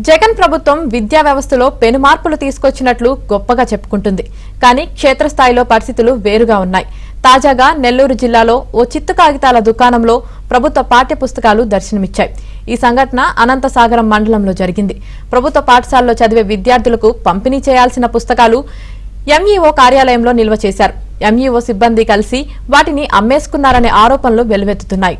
జగన్ ప్రభుత్వం విద్యా వ్యవస్థలో పెను మార్పులు తీసుకొచ్చినట్లు గొప్పగా చెప్పుకుంటుంది. కానీ క్షేత్రస్థాయిలో పరిస్థితులు వేరుగా ఉన్నాయి. తాజాగా నెల్లూరు జిల్లాలో ఓ చిత్తు కాగితాల దుకాణంలో ప్రభుత్వ పాఠ్య పుస్తకాలు దర్శనమిచ్చాయి. ఈ సంఘటన అనంతసాగరం మండలంలో జరిగింది. ప్రభుత్వ పాఠశాలలో చదివే విద్యార్థులకు పంపిణీ చేయాల్సిన పుస్తకాలు ఎంఈఓ కార్యాలయంలో నిల్వ చేశారు. ఎంఈఓ సిబ్బంది కలిసి వాటిని అమ్మేసుకున్నారనే ఆరోపణలు వెల్లువెత్తుతున్నాయి.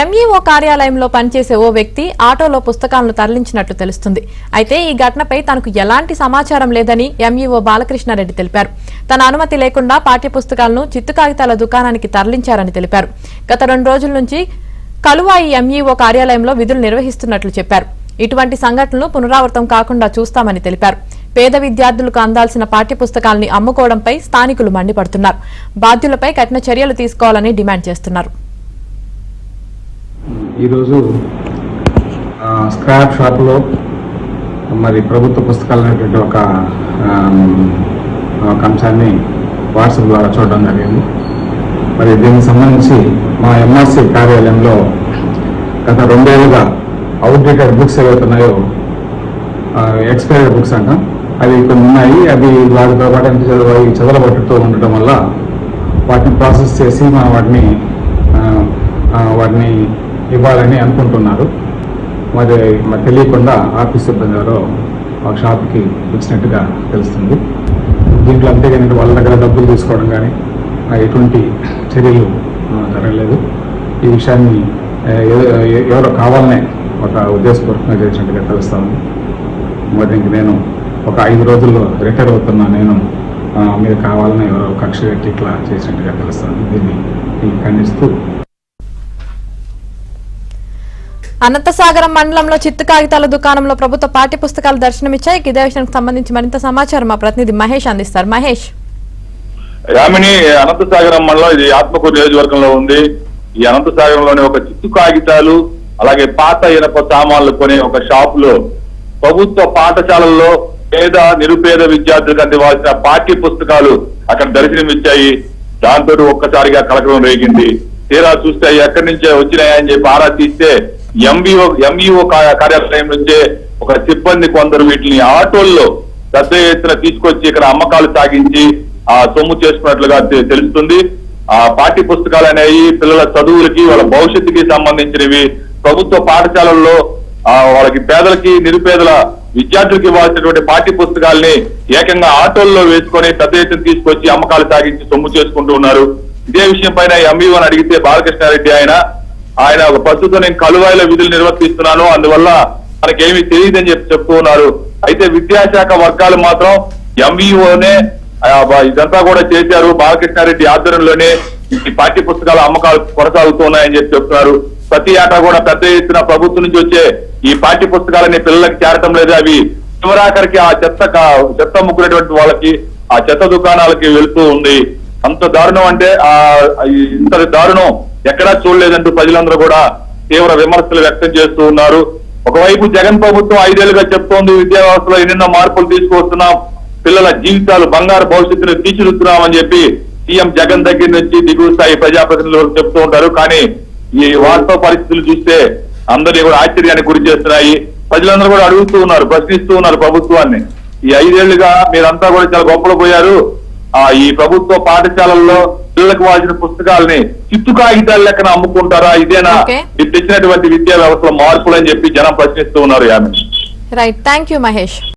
ఎంఈఓ కార్యాలయంలో పనిచేసే ఓ వ్యక్తి ఆటోలో పుస్తకాలను తరలించినట్లు తెలుస్తుంది. అయితే ఈ ఘటనపై తనకు ఎలాంటి సమాచారం లేదని ఎంఈఓ బాలకృష్ణారెడ్డి తెలిపారు. తన అనుమతి లేకుండా పాఠ్య పుస్తకాలను చిత్తు కాగితాల దుకాణానికి తరలించారని తెలిపారు. గత 2 రోజుల నుంచి కలువాయి ఎంఈఓ కార్యాలయంలో విధులు నిర్వహిస్తున్నట్లు చెప్పారు. ఇటువంటి సంఘటనలు పునరావృతం కాకుండా చూస్తామని తెలిపారు. పేద విద్యార్థులకు అందాల్సిన పాఠ్య పుస్తకాలని అమ్ముకోవడంపై స్థానికులు మండిపడుతున్నారు. బాధ్యులపై కఠిన చర్యలు తీసుకోవాలని డిమాండ్ చేస్తున్నారు. ఈరోజు స్క్రాప్ షాప్లో మరి ప్రభుత్వ పుస్తకాలు అనేటువంటి ఒక అంశాన్ని వాట్సాప్ ద్వారా చూడడం జరిగింది. మరి దీనికి సంబంధించి మా ఎంఆర్సీ కార్యాలయంలో గత 2 ఏళ్ళుగా అవుట్డేటెడ్ బుక్స్ ఏవైతున్నాయో ఎక్స్పైర్డ్ బుక్స్ అంటాం, అవి కొన్ని ఉన్నాయి. అవి వాటితో పాటు చదలబట్టుతూ ఉండటం వల్ల వాటిని ప్రాసెస్ చేసి వాటిని ఇవ్వాలని అనుకుంటున్నారు. మరి తెలియకుండా ఆఫీస్ సిబ్బంది ఎవరో ఒక షాప్కి వచ్చినట్టుగా తెలుస్తుంది. దీంట్లో అంతేగాని వాళ్ళ దగ్గర డబ్బులు తీసుకోవడం కానీ ఎటువంటి చర్యలు జరగలేదు. ఈ విషయాన్ని ఎవరో కావాలనే ఒక ఉద్దేశపూర్వకంగా చేసినట్టుగా తెలుస్తాను. మరి ఇంక నేను ఒక 5 రోజుల్లో రిటైర్ అవుతున్నా, నేను మీరు కావాలని ఎవరో కక్ష పెట్టి ఇట్లా చేసినట్టుగా తెలుస్తాను. దీన్ని ఖండిస్తూ అనంతసాగరం మండలంలో చిత్తు కాగితాల దుకాణంలో ప్రభుత్వ పాఠ్య పుస్తకాలు దర్శనమిచ్చాయి. ఇదే విషయానికి సంబంధించి మరింత సమాచారం మా ప్రతినిధి మహేష్ అందిస్తారు. మహేష్. యామిని, అనంతసాగరం మండలం ఇది ఆత్మకూరు నియోజకవర్గంలో ఉంది. ఈ అనంతసాగరంలోని ఒక చిత్తు కాగితాలు అలాగే పాత ఇనప సామాన్లు కొనే ఒక షాప్ లో ప్రభుత్వ పాఠశాలల్లో పేద నిరుపేద విద్యార్థులకు అందివాల్సిన పాఠ్య పుస్తకాలు అక్కడ దర్శనమిచ్చాయి. దాంతో ఒక్కసారిగా కలకలం రేగింది. తీరా చూస్తే ఎక్కడి నుంచే వచ్చినాయని చెప్పి ఆరా తీస్తే ఎంఈఓ కార్యాలయం నుంచే ఒక సిబ్బంది కొందరు వీటిని ఆటోల్లో పెద్ద ఎత్తున తీసుకొచ్చి ఇక్కడ అమ్మకాలు సాగించి ఆ సొమ్ము చేసుకున్నట్లుగా తెలుస్తుంది. ఆ పాఠ్య పుస్తకాలు అనేవి పిల్లల చదువులకి వాళ్ళ భవిష్యత్తుకి సంబంధించినవి. ప్రభుత్వ పాఠశాలల్లో వాళ్ళకి పేదలకి నిరుపేదల విద్యార్థులకు ఇవ్వాల్సినటువంటి పాఠ్య పుస్తకాలని ఏకంగా ఆటోల్లో వేసుకొని పెద్ద ఎత్తున తీసుకొచ్చి అమ్మకాలు సాగించి సొమ్ము చేసుకుంటూ ఉన్నారు. ఇదే విషయం పైన ఎంఈఓని అడిగితే బాలకృష్ణారెడ్డి ఆయన ప్రస్తుతం నేను కలువాయిలో విధులు నిర్వర్తిస్తున్నాను, అందువల్ల మనకేమీ తెలియదని చెప్తూ ఉన్నారు. అయితే విద్యాశాఖ వర్గాలు మాత్రం ఎంఈఓనే ఇదంతా కూడా చేశారు, బాలకృష్ణారెడ్డి ఆధ్వర్యంలోనే ఈ పాఠ్య పుస్తకాల అమ్మకాలు కొనసాగుతున్నాయని చెప్తున్నారు. ప్రతి ఏటా కూడా పెద్ద ఎత్తున ప్రభుత్వం నుంచి వచ్చే ఈ పాఠ్య పుస్తకాలని పిల్లలకి చేరటం లేదు. అవి చివరాఖరికి ఆ చెత్త ముగ్గునేటువంటి వాళ్ళకి ఆ చెత్త దుకాణాలకి వెళ్తూ ఉంది. అంత దారుణం అంటే ఇంత దారుణం ఎక్కడా చూడలేదంటూ ప్రజలందరూ కూడా తీవ్ర విమర్శలు వ్యక్తం చేస్తూ ఉన్నారు. ఒకవైపు జగన్ ప్రభుత్వం 5 ఏళ్లుగా చెప్తోంది విద్యా వ్యవస్థలో ఎన్నెన్నో మార్పులు తీసుకొస్తున్నాం, పిల్లల జీవితాలు బంగారు భవిష్యత్తును తీర్చిదిద్దుతున్నామని చెప్పి సీఎం జగన్ దగ్గర నుంచి దిగువ స్థాయి ప్రజాప్రతినిధులు చెప్తూ ఉంటారు. కానీ ఈ వాస్తవ పరిస్థితులు చూస్తే అందరినీ కూడా ఆశ్చర్యానికి గురి చేస్తున్నాయి. ప్రజలందరూ కూడా అడుగుతూ ఉన్నారు, ప్రశ్నిస్తూ ఉన్నారు ప్రభుత్వాన్ని. ఈ 5 ఏళ్లుగా మీరంతా కూడా చాలా గొప్పలు పోయారు, ఈ ప్రభుత్వ పాఠశాలల్లో పిల్లలకు వాల్సిన పుస్తకాలని చిత్తు కాగితాల లెక్కన అమ్ముకుంటారా, ఇదేనా ఇది తెచ్చినటువంటి విద్యా వ్యవస్థలో మార్పులు అని చెప్పి జనం ప్రశ్నిస్తూ ఉన్నారు. Yamini. Right, thank you Mahesh.